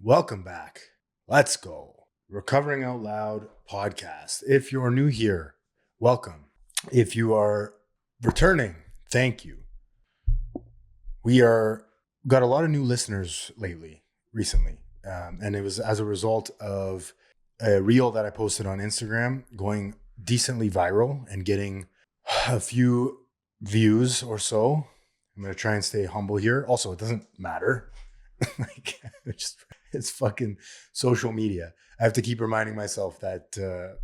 Welcome back. Let's go. Recovering Out Loud podcast. If you're new here, welcome. If you are returning, thank you. We are got a lot of new listeners recently, and it was as a result of a reel that I posted on Instagram going decently viral and getting a few views or so. I'm going to try and stay humble here. Also, it doesn't matter. Like, it's fucking social media. I have to keep reminding myself that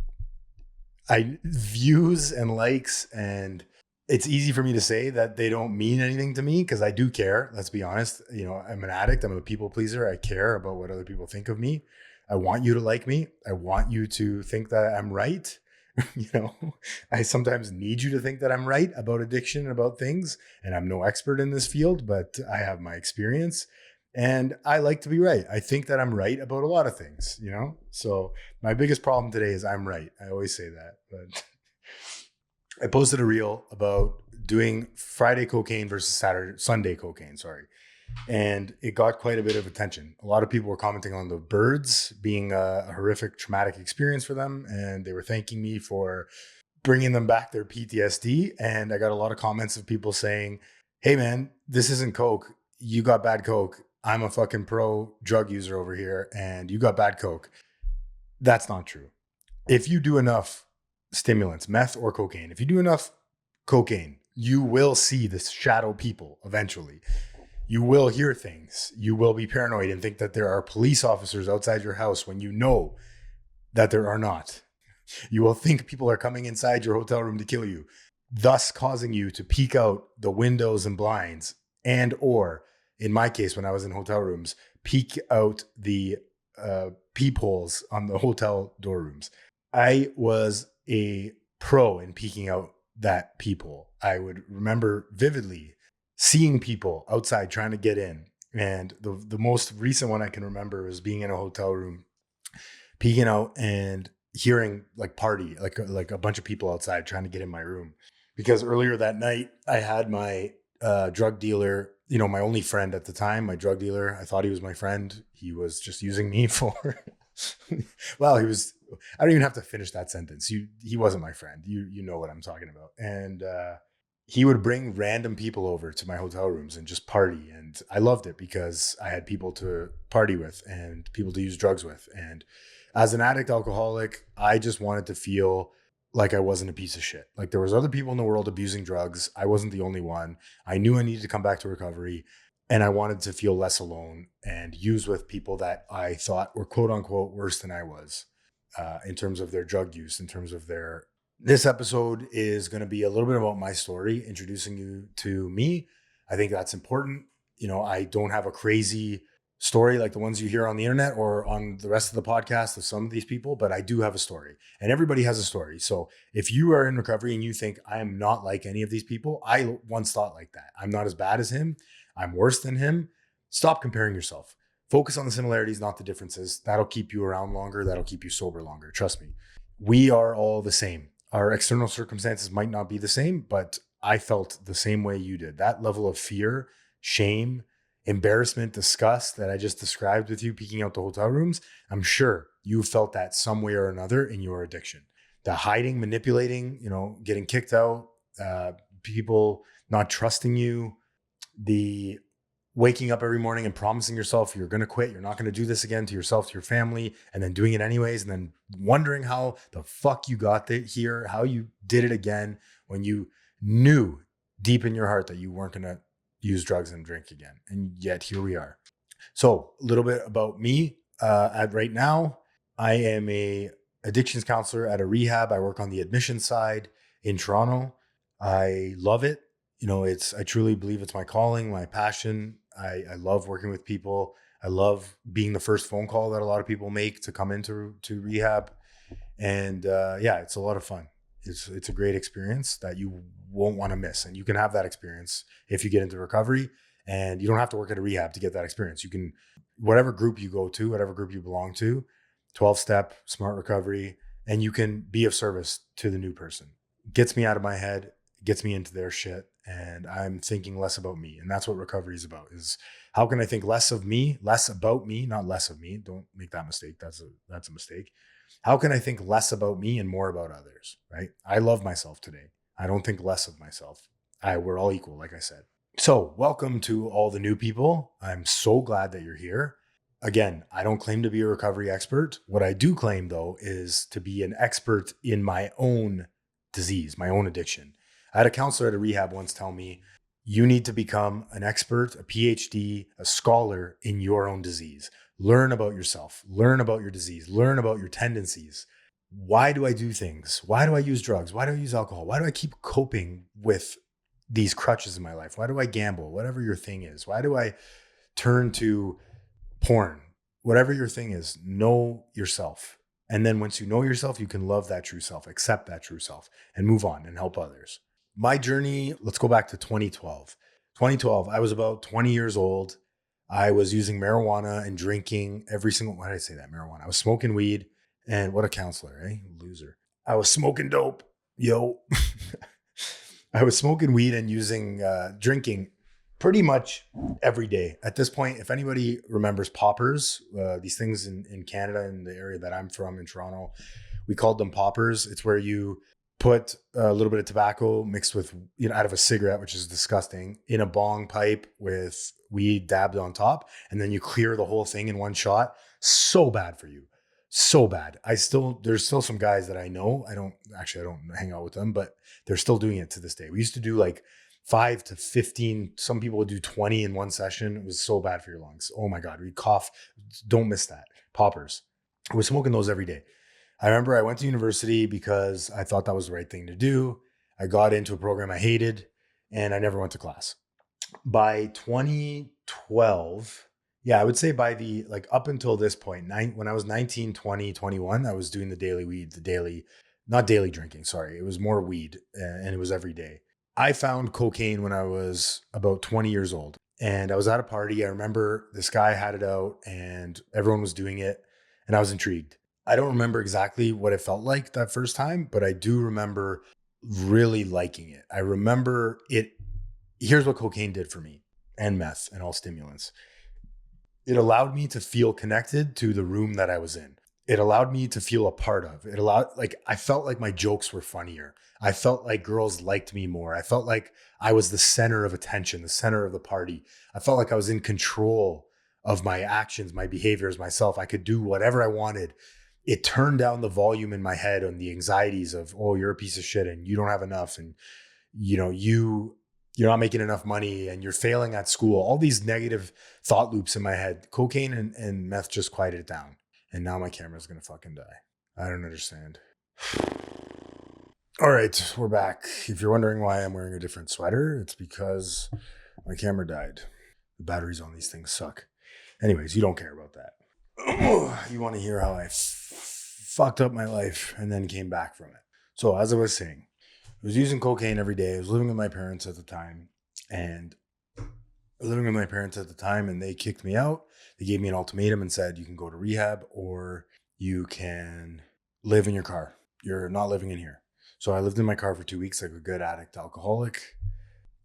I views and likes, and it's easy for me to say that they don't mean anything to me because I do care. Let's be honest. You know, I'm an addict. I'm a people pleaser. I care about what other people think of me. I want you to like me. I want you to think that I'm right. I sometimes need you to think that I'm right about addiction and about things. And I'm no expert in this field, but I have my experience. And I like to be right. I think that I'm right about a lot of things, So my biggest problem today is I'm right. I always say that. But I posted a reel about doing Friday cocaine versus Sunday cocaine, and it got quite a bit of attention. A lot of people were commenting on the birds being a horrific traumatic experience for them, and they were thanking me for bringing them back their PTSD. And I got a lot of comments of people saying, hey man, this isn't coke. You got bad coke. I'm a fucking pro drug user over here and you got bad coke. That's not true. If you do enough stimulants, meth or cocaine, if you do enough cocaine, you will see the shadow people eventually. You will hear things. You will be paranoid and think that there are police officers outside your house when you know that there are not. You will think people are coming inside your hotel room to kill you, thus causing you to peek out the windows and blinds, and or in my case, when I was in hotel rooms, peek out the peepholes on the hotel door rooms. I was a pro in peeking out that peephole. I would remember vividly seeing people outside trying to get in. And the most recent one I can remember was being in a hotel room, peeking out and hearing like a bunch of people outside trying to get in my room. Because earlier that night, I had my drug dealer, my only friend at the time, my drug dealer. I thought he was my friend. He was just using me for, well, I don't even have to finish that sentence. He wasn't my friend. You know what I'm talking about. And he would bring random people over to my hotel rooms and just party. And I loved it because I had people to party with and people to use drugs with. And as an addict alcoholic, I just wanted to feel like I wasn't a piece of shit. Like there was other people in the world abusing drugs. I wasn't the only one. I knew I needed to come back to recovery and I wanted to feel less alone and use with people that I thought were quote unquote worse than I was in terms of their drug use, in terms of this episode is going to be a little bit about my story, introducing you to me. I think that's important. I don't have a crazy story like the ones you hear on the internet or on the rest of the podcast of some of these people, but I do have a story and everybody has a story. So if you are in recovery and you think I am not like any of these people, I once thought like that. I'm not as bad as him. I'm worse than him. Stop comparing yourself. Focus on the similarities, not the differences. That'll keep you around longer. That'll keep you sober longer. Trust me. We are all the same. Our external circumstances might not be the same, but I felt the same way you did. That level of fear, shame, embarrassment, disgust that I just described with you peeking out the hotel rooms, I'm sure you felt that some way or another in your addiction. The hiding, manipulating, getting kicked out, people not trusting you, the waking up every morning and promising yourself you're going to quit, you're not going to do this again to yourself, to your family, and then doing it anyways, and then wondering how the fuck you got here, how you did it again when you knew deep in your heart that you weren't going to use drugs and drink again. And yet here we are. So a little bit about me. Right now, I am a addictions counselor at a rehab. I work on the admission side in Toronto. I love it. I truly believe it's my calling, my passion. I love working with people. I love being the first phone call that a lot of people make to come into rehab. And it's a lot of fun. It's a great experience that you won't want to miss. And you can have that experience if you get into recovery, and you don't have to work at a rehab to get that experience. You can, whatever group you go to, whatever group you belong to, 12-step, smart recovery, and you can be of service to the new person. Gets me out of my head, gets me into their shit, and I'm thinking less about me. And that's what recovery is about, is How can I think less of me, less about me, not less of me? Don't make that mistake. That's a mistake. How can I think less about me and more about others, right? I love myself today. I don't think less of myself. We're all equal, like I said. So, welcome to all the new people. I'm so glad that you're here. Again, I don't claim to be a recovery expert. What I do claim, though, is to be an expert in my own disease, my own addiction. I had a counselor at a rehab once tell me, you need to become an expert, a PhD, a scholar in your own disease. Learn about yourself, learn about your disease, learn about your tendencies. Why do I do things? Why do I use drugs? Why do I use alcohol? Why do I keep coping with these crutches in my life? Why do I gamble? Whatever your thing is. Why do I turn to porn? Whatever your thing is, know yourself. And then once you know yourself, you can love that true self, accept that true self, and move on and help others. My journey, let's go back to 2012. 2012, I was about 20 years old. I was using marijuana and drinking every single, why did I say that? Marijuana. I was smoking weed, and what a counselor, eh? Loser. I was smoking dope. Yo. I was smoking weed and drinking pretty much every day. At this point, if anybody remembers poppers, these things in Canada, in the area that I'm from, in Toronto, we called them poppers. It's where you put a little bit of tobacco mixed with, out of a cigarette, which is disgusting, in a bong pipe with weed dabbed on top, and then you clear the whole thing in one shot. So bad for you. So bad. There's still some guys that I know. I don't hang out with them, but they're still doing it to this day. We used to do like 5 to 15. Some people would do 20 in one session. It was so bad for your lungs. Oh my God. We cough. Don't miss that. Poppers. I was smoking those every day. I remember I went to university because I thought that was the right thing to do. I got into a program I hated and I never went to class. By 2012, I would say up until this point, when I was 19, 20, 21, I was doing the daily weed, not daily drinking, sorry. It was more weed and it was every day. I found cocaine when I was about 20 years old and I was at a party. I remember this guy had it out and everyone was doing it and I was intrigued. I don't remember exactly what it felt like that first time, but I do remember really liking it. I remember it. Here's what cocaine did for me, and meth and all stimulants. It allowed me to feel connected to the room that I was in. It allowed me to feel a part of. I felt like my jokes were funnier. I felt like girls liked me more. I felt like I was the center of attention, the center of the party. I felt like I was in control of my actions, my behaviors, myself. I could do whatever I wanted. It turned down the volume in my head on the anxieties of, oh, you're a piece of shit and you don't have enough. And, you're not making enough money and you're failing at school. All these negative thought loops in my head. Cocaine and meth just quieted it down. And now my camera's going to fucking die. I don't understand. All right, we're back. If you're wondering why I'm wearing a different sweater, it's because my camera died. The batteries on these things suck. Anyways, you don't care about that. You want to hear how I fucked up my life and then came back from it. So as I was saying, I was using cocaine every day. I was living with my parents at the time and they kicked me out. They gave me an ultimatum and said, you can go to rehab or you can live in your car. You're not living in here. So I lived in my car for 2 weeks like a good addict alcoholic.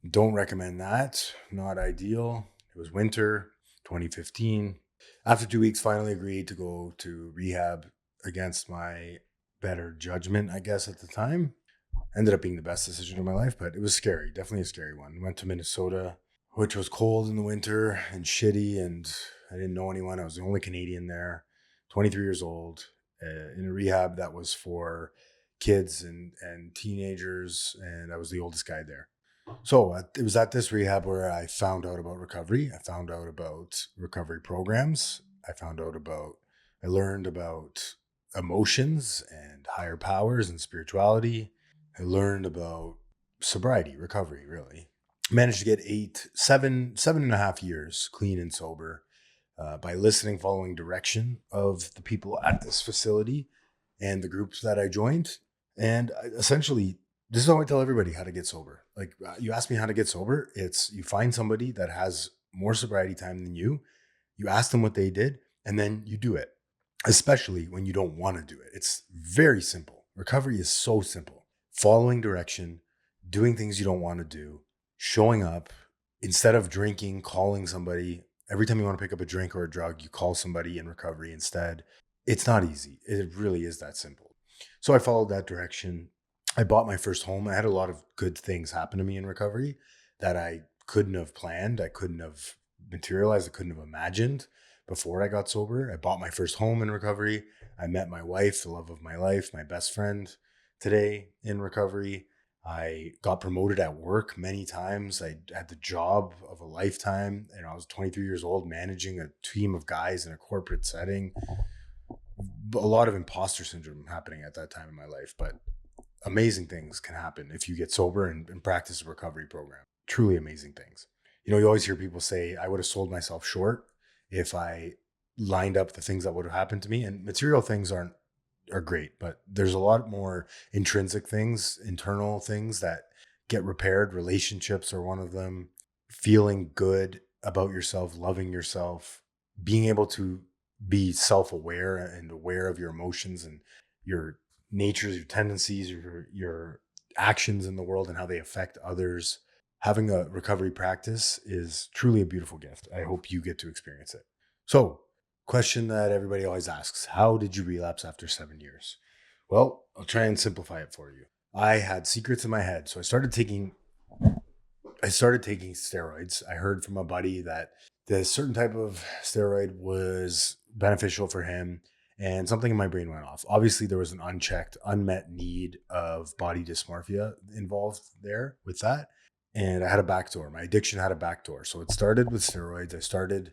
Don't recommend that. Not ideal. It was winter, 2015. After 2 weeks, finally agreed to go to rehab against my better judgment, I guess, at the time. Ended up being the best decision of my life, but it was scary. Definitely a scary one. Went to Minnesota, which was cold in the winter and shitty, and I didn't know anyone. I was the only Canadian there, 23 years old, in a rehab that was for kids and teenagers, and I was the oldest guy there. So it was at this rehab where I found out about recovery. I found out about recovery programs. I learned about emotions and higher powers and spirituality. I learned about sobriety, recovery, really. Managed to get 7.5 years clean and sober by listening, following direction of the people at this facility and the groups that I joined. And essentially, this is how I tell everybody how to get sober. Like, you ask me how to get sober, it's you find somebody that has more sobriety time than you ask them what they did, and then you do it, especially when you don't want to do it. It's very simple. Recovery is so simple. Following direction, doing things you don't want to do, showing up, instead of drinking, calling somebody every time you want to pick up a drink or a drug, you call somebody in recovery instead. It's not easy. It really is that simple. So I followed that direction. I bought my first home. I had a lot of good things happen to me in recovery that I couldn't have planned. I couldn't have materialized. I couldn't have imagined before I got sober. I bought my first home in recovery. I met my wife, the love of my life, my best friend today in recovery. I got promoted at work many times. I had the job of a lifetime. And I was 23 years old, managing a team of guys in a corporate setting. A lot of imposter syndrome happening at that time in my life, but amazing things can happen if you get sober and practice a recovery program. Truly amazing things. You always hear people say, I would have sold myself short if I lined up the things that would have happened to me. And material things are great, but there's a lot more intrinsic things, internal things that get repaired. Relationships are one of them. Feeling good about yourself, loving yourself, being able to be self-aware and aware of your emotions and your natures, your tendencies, your actions in the world and how they affect others. Having a recovery practice is truly a beautiful gift. I hope you get to experience it. So, question that everybody always asks, how did you relapse after 7 years? Well, I'll try and simplify it for you. I had secrets in my head. So I started taking steroids. I heard from a buddy that the certain type of steroid was beneficial for him, and something in my brain went off. Obviously, there was an unchecked, unmet need of body dysmorphia involved there with that. And I had a backdoor. My addiction had a backdoor. So it started with steroids.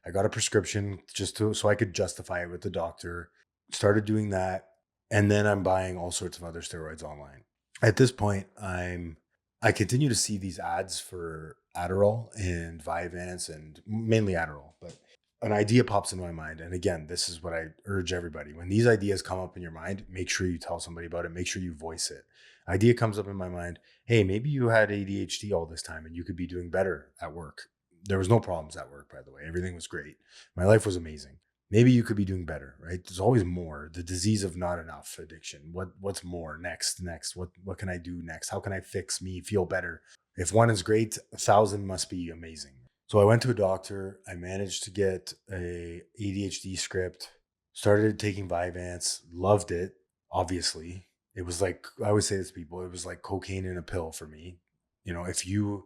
I got a prescription so I could justify it with the doctor. Started doing that. And then I'm buying all sorts of other steroids online. At this point, I continue to see these ads for Adderall and Vyvanse and mainly Adderall, but an idea pops into my mind. And again, this is what I urge everybody. When these ideas come up in your mind, make sure you tell somebody about it. Make sure you voice it. Idea comes up in my mind. Hey, maybe you had ADHD all this time and you could be doing better at work. There was no problems at work, by the way. Everything was great. My life was amazing. Maybe you could be doing better, right? There's always more. The disease of not enough addiction. What's more next? What can I do next? How can I fix me, feel better? If one is great, 1,000 must be amazing. So I went to a doctor. I managed to get a ADHD script, started taking Vyvanse, loved it, obviously. It was like, I always say this to people, it was like cocaine in a pill for me. If you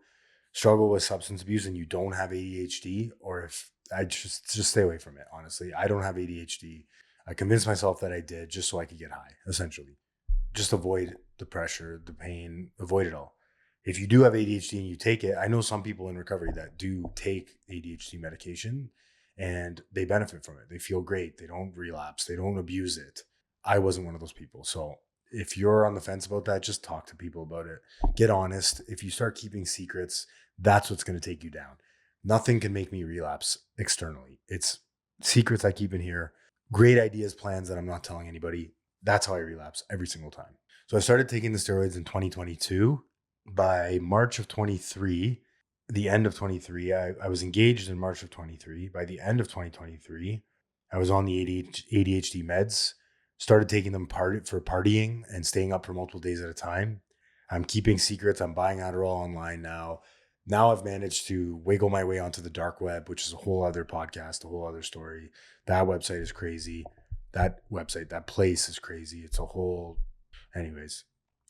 struggle with substance abuse and you don't have ADHD, or if I just stay away from it, honestly. I don't have ADHD. I convinced myself that I did just so I could get high, essentially. Just avoid the pressure, the pain, avoid it all. If you do have ADHD and you take it, I know some people in recovery that do take ADHD medication and they benefit from it. They feel great. They don't relapse. They don't abuse it. I wasn't one of those people. So if you're on the fence about that, just talk to people about it. Get honest. If you start keeping secrets, that's what's going to take you down. Nothing can make me relapse externally. It's secrets I keep in here, great ideas, plans that I'm not telling anybody. That's how I relapse every single time. So I started taking the steroids in 2022. By March of 23, the end of 23, I was engaged in March of 23. By the end of 2023, I was on the ADHD meds, started taking them for partying and staying up for multiple days at a time. I'm keeping secrets. I'm buying Adderall online now. Now I've managed to wiggle my way onto the dark web, which is a whole other podcast, a whole other story. That website is crazy. That place is crazy. It's a whole, anyways.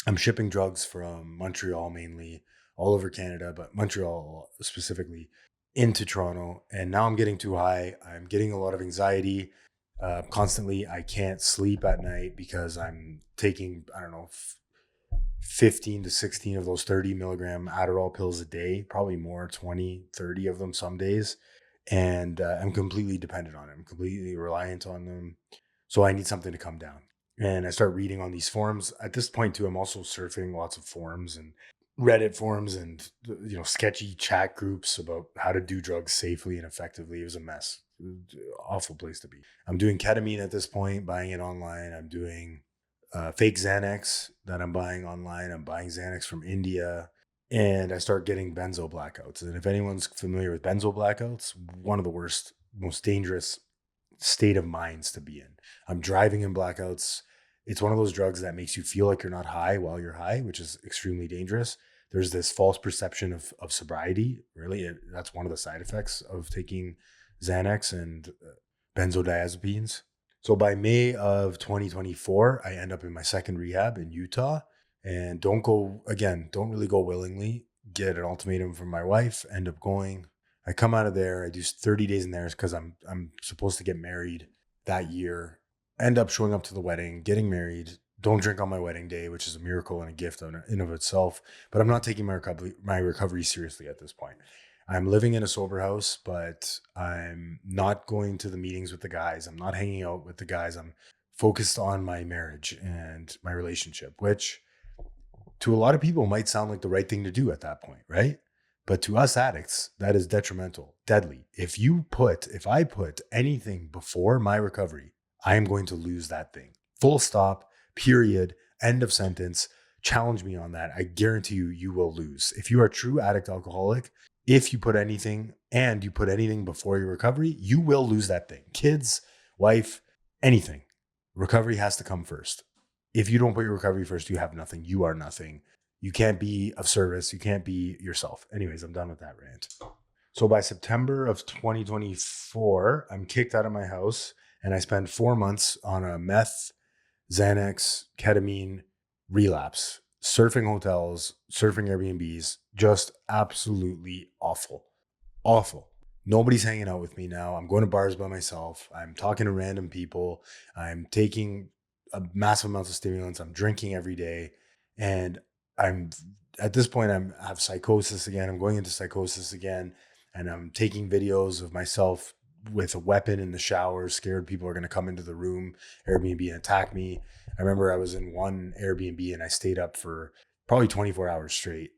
I'm shipping drugs from Montreal mainly, all over Canada, but Montreal specifically, into Toronto. And now I'm getting too high. I'm getting a lot of anxiety constantly. I can't sleep at night because I'm taking, 15 to 16 of those 30 milligram Adderall pills a day, probably more, 20, 30 of them some days. And I'm completely dependent on it. I'm completely reliant on them. So I need something to come down. And I start reading on these forums. At this point too, I'm also surfing lots of forums and Reddit forums and sketchy chat groups about how to do drugs safely and effectively. It was a mess. It was an awful place to be. I'm doing ketamine at this point, buying it online. I'm doing fake Xanax that I'm buying online. I'm buying Xanax from India. And I start getting benzo blackouts. And if anyone's familiar with benzo blackouts, one of the worst, most dangerous state of minds to be in. I'm driving in blackouts. It's one of those drugs that makes you feel like you're not high while you're high, which is extremely dangerous. there's this false perception of sobriety. Really, that's one of the side effects of taking Xanax and benzodiazepines. So by May of 2024, I end up in my second rehab in Utah, and don't really go willingly. Get an ultimatum from my wife, end up going. I come out of there, I do 30 days in there because I'm supposed to get married that year. End up showing up to the wedding, getting married. Don't drink on my wedding day, which is a miracle and a gift in of itself. But I'm not taking my recovery seriously at this point. I'm living in a sober house, but I'm not going to the meetings with the guys. I'm not hanging out with the guys. I'm focused on my marriage and my relationship, which to a lot of people might sound like the right thing to do at that point, right? But to us addicts, that is detrimental, deadly. If I put anything before my recovery, I am going to lose that thing. Full stop, period, end of sentence. Challenge me on that. I guarantee you will lose. If you are a true addict alcoholic, if you put anything before your recovery, you will lose that thing. Kids, wife, anything. Recovery has to come first. If you don't put your recovery first, you have nothing. You are nothing. You can't be of service. You can't be yourself. Anyways, I'm done with that rant. So by September of 2024, I'm kicked out of my house and I spend 4 months on a meth, Xanax, ketamine, relapse, surfing hotels, surfing Airbnbs, just absolutely awful. Awful. Nobody's hanging out with me now. I'm going to bars by myself. I'm talking to random people. I'm taking a massive amounts of stimulants. I'm drinking every day. And I'm at this point, I have psychosis again. I'm going into psychosis again. And I'm taking videos of myself with a weapon in the shower, scared people are going to come into the room, Airbnb, and attack me. I remember I was in one Airbnb and I stayed up for probably 24 hours straight,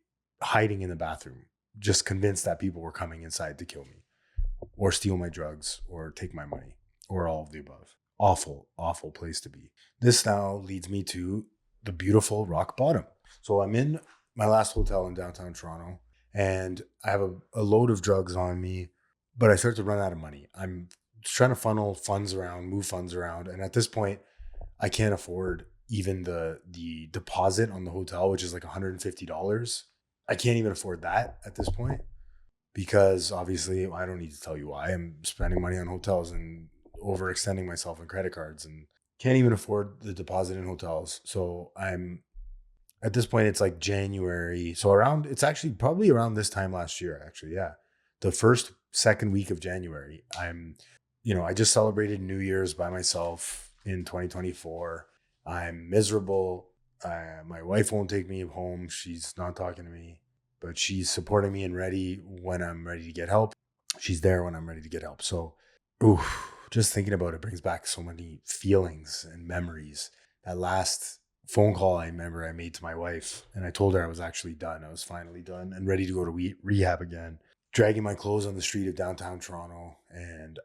hiding in the bathroom, just convinced that people were coming inside to kill me or steal my drugs or take my money or all of the above. Awful, awful place to be. This now leads me to the beautiful rock bottom. So I'm in my last hotel in downtown Toronto and I have a load of drugs on me, but I start to run out of money. I'm trying to move funds around. And at this point, I can't afford even the deposit on the hotel, which is like $150. I can't even afford that at this point because obviously I don't need to tell you why. I'm spending money on hotels and overextending myself on credit cards and can't even afford the deposit in hotels. So I'm at this point, it's like January. So it's actually probably around this time last year, actually. Yeah. The second week of January, I just celebrated New Year's by myself in 2024. I'm miserable. My wife won't take me home. She's not talking to me, but she's supporting me and ready when I'm ready to get help. She's there when I'm ready to get help. So, just thinking about it brings back so many feelings and memories. That last phone call I remember I made to my wife and I told her I was actually done. I was finally done and ready to go to rehab again. Dragging my clothes on the street of downtown Toronto, and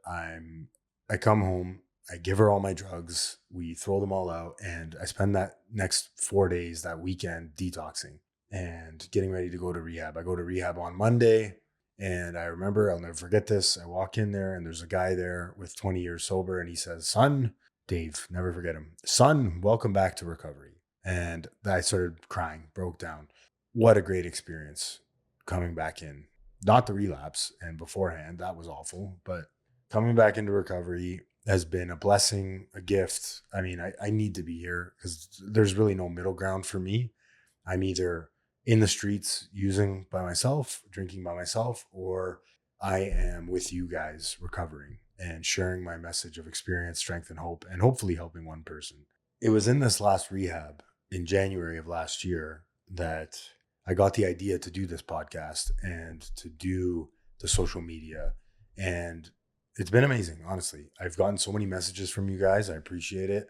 I come home, I give her all my drugs, we throw them all out, and I spend that next 4 days, that weekend, detoxing and getting ready to go to rehab. I go to rehab on Monday, and I remember, I'll never forget this. I walk in there and there's a guy there with 20 years sober, and he says, "Son," Dave, never forget him, "Son, welcome back to recovery." And I started crying, broke down. What a great experience coming back in. Not the relapse, and beforehand, that was awful, but coming back into recovery has been a blessing, a gift. I mean, I need to be here because there's really no middle ground for me. I'm either in the streets using by myself, drinking by myself, or I am with you guys recovering and sharing my message of experience, strength, and hope, and hopefully helping one person. It was in this last rehab in January of last year that I got the idea to do this podcast and to do the social media. And it's been amazing, honestly. I've gotten so many messages from you guys. I appreciate it.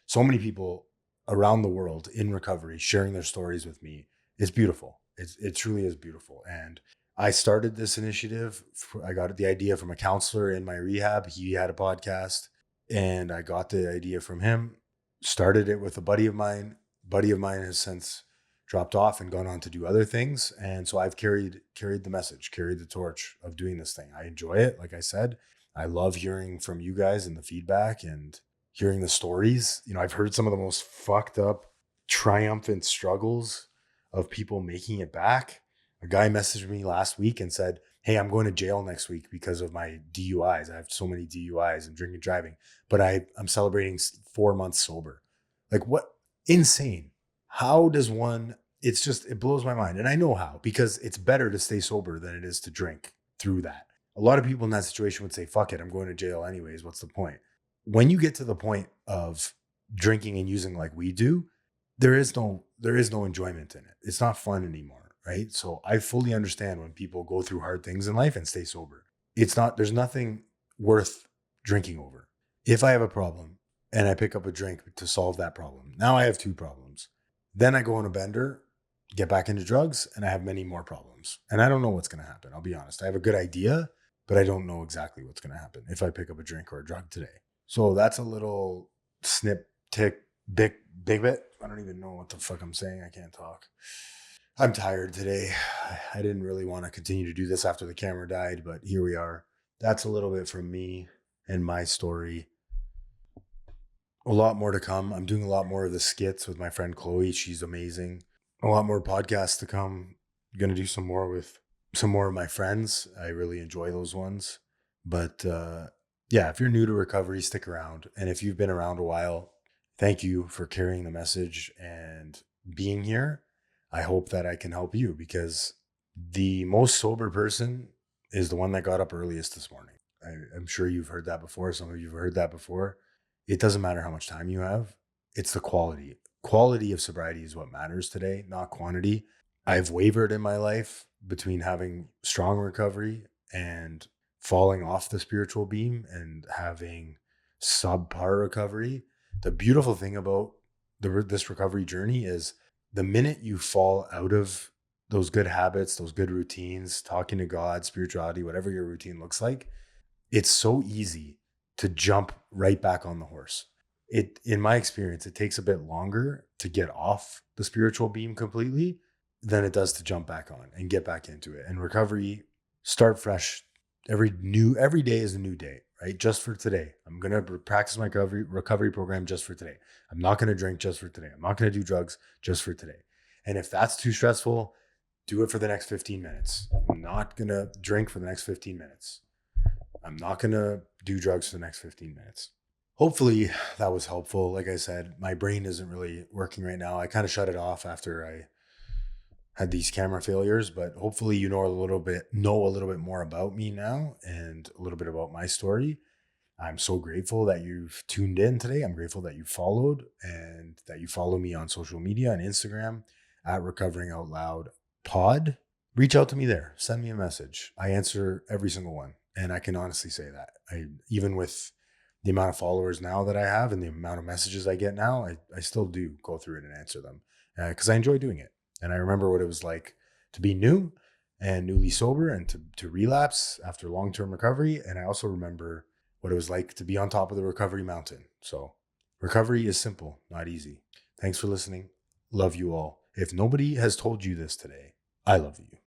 So many people around the world in recovery sharing their stories with me. It's beautiful. It truly is beautiful. And I started this initiative. I got the idea from a counselor in my rehab. He had a podcast and I got the idea from him. Started it with a buddy of mine. Buddy of mine has since dropped off and gone on to do other things. And so I've carried the message, carried the torch of doing this thing. I enjoy it. Like I said, I love hearing from you guys and the feedback and hearing the stories. I've heard some of the most fucked up, triumphant struggles of people making it back. A guy messaged me last week and said, hey, I'm going to jail next week because of my DUIs. I have so many DUIs and drinking and driving, but I'm celebrating 4 months sober. Like, what? Insane. How does one, it blows my mind. And I know how, because it's better to stay sober than it is to drink through that. A lot of people in that situation would say, fuck it, I'm going to jail anyways. What's the point? When you get to the point of drinking and using like we do, there is no enjoyment in it. It's not fun anymore, right? So I fully understand when people go through hard things in life and stay sober. There's nothing worth drinking over. If I have a problem and I pick up a drink to solve that problem, now I have 2 problems. Then I go on a bender, get back into drugs, and I have many more problems. And I don't know what's going to happen. I'll be honest. I have a good idea, but I don't know exactly what's going to happen if I pick up a drink or a drug today. So that's a little big bit. I don't even know what the fuck I'm saying. I can't talk. I'm tired today. I didn't really want to continue to do this after the camera died, but here we are. That's a little bit from me and my story. A lot more to come. I'm doing a lot more of the skits with my friend Chloe. She's amazing. A lot more podcasts to come. I'm going to do some more with some more of my friends. I really enjoy those ones. But yeah, if you're new to recovery, stick around. And if you've been around a while, thank you for carrying the message and being here. I hope that I can help you, because the most sober person is the one that got up earliest this morning. I'm sure you've heard that before. Some of you have heard that before. It doesn't matter how much time you have. It's the quality. Quality of sobriety is what matters today, not quantity. I've wavered in my life between having strong recovery and falling off the spiritual beam and having subpar recovery. The beautiful thing about this recovery journey is the minute you fall out of those good habits, those good routines, talking to God, spirituality, whatever your routine looks like, it's so easy to jump right back on the horse. In my experience, it takes a bit longer to get off the spiritual beam completely than it does to jump back on and get back into it. And recovery, start fresh. Every day is a new day, right? Just for today. I'm going to practice my recovery program just for today. I'm not going to drink just for today. I'm not going to do drugs just for today. And if that's too stressful, do it for the next 15 minutes. I'm not going to drink for the next 15 minutes. I'm not going to do drugs for the next 15 minutes. Hopefully that was helpful. Like I said, my brain isn't really working right now. I kind of shut it off after I had these camera failures, but hopefully you know a little bit more about me now and a little bit about my story. I'm so grateful that you've tuned in today. I'm grateful that you followed and that you follow me on social media and Instagram at Recovering Out Loud Pod. Reach out to me there. Send me a message. I answer every single one. And I can honestly say that even with the amount of followers now that I have and the amount of messages I get now, I still do go through it and answer them because I enjoy doing it. And I remember what it was like to be new and newly sober and to relapse after long-term recovery. And I also remember what it was like to be on top of the recovery mountain. So recovery is simple, not easy. Thanks for listening. Love you all. If nobody has told you this today, I love you.